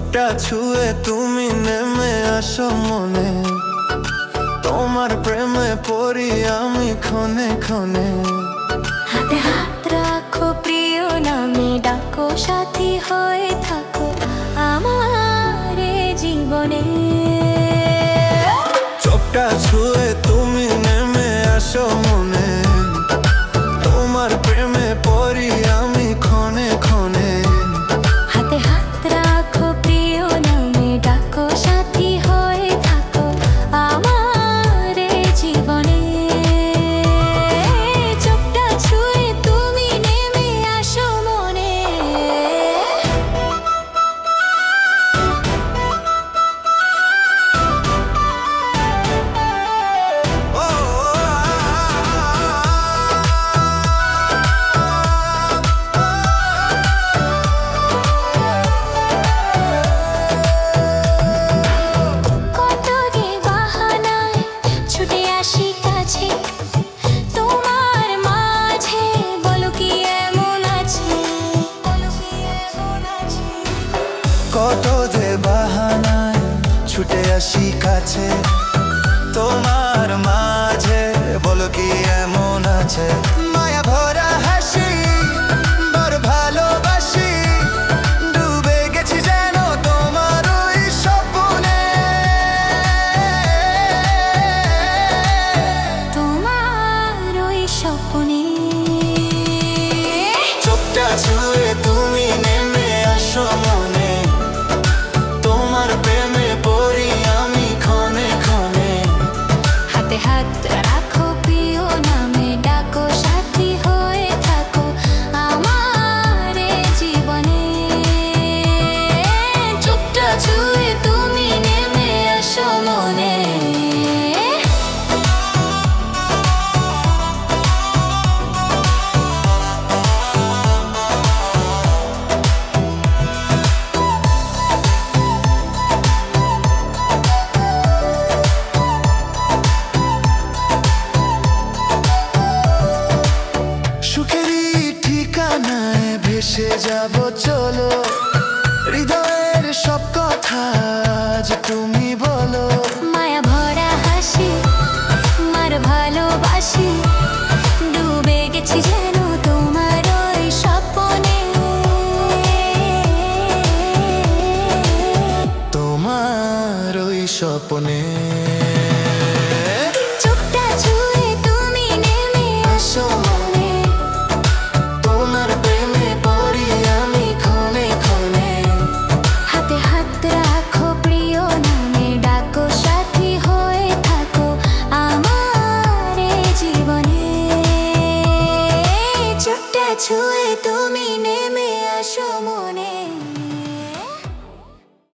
চোখটা ছুঁয়ে তুমি নেমে আসো মনে, তোমার প্রেমে পড়ি আমি ক্ষণে ক্ষণে। হাতে হাত রাখো প্রিয় নামে ডাকো, সাথী হয়ে থাকো আমার এ জীবনে। চোখটা ছুঁয়ে তুমি নেমে আসো মনে, তোমার প্রেমে পড়ি আমি ক্ষণে ক্ষণে। হাতে হাত রাখো প্রিয় নামে ডাকো, সাথী হয়ে থাকো আমার এ জীবনে। চোখটা ছুঁয়ে তুমি নেমে আসো মনে। কত যে বাহানায় ছুটে আসি কাছে, তোমার মাঝে বলো কি এমন আছে। মায়া ভরা হাসি বড় ভালোবাসি, ডুবে গেছি যেন তোমার ওই স্বপ্নে। তোমার ওই স্বপ্নে। চোখটা ছুঁয়ে তুমি নেমে আসো মনে, তোমার প্রেমে পড়ি আমি ক্ষণে ক্ষণে। হাতে হাত রাখো প্রিয় নামে ডাকো, সাথী হয়ে থাকো আমার এ জীবনে। চোখটা ছুঁয়ে তুমি নেমে আসো মনে। ভেসে যাব চলো, হৃদয়ের সব কথা আজ তুমি বলো। মায়া ভরা হাসি মার ভালোবাসি, ডুবে গেছি যেন তোমার ওই স্বপ্নে। তোমার ওই স্বপ্নে। চোখটা ছুঁয়ে তুমি নেমে আসো মনে, তোমার প্রেমে পড়ি আমি ক্ষণে ক্ষণে। হাতে হাত রাখো প্রিয় নামে ডাকো, সাথী হয়ে থাকো আমার এ জীবনে। চোখটা ছুঁয়ে তুমি নেমে আসো মনে।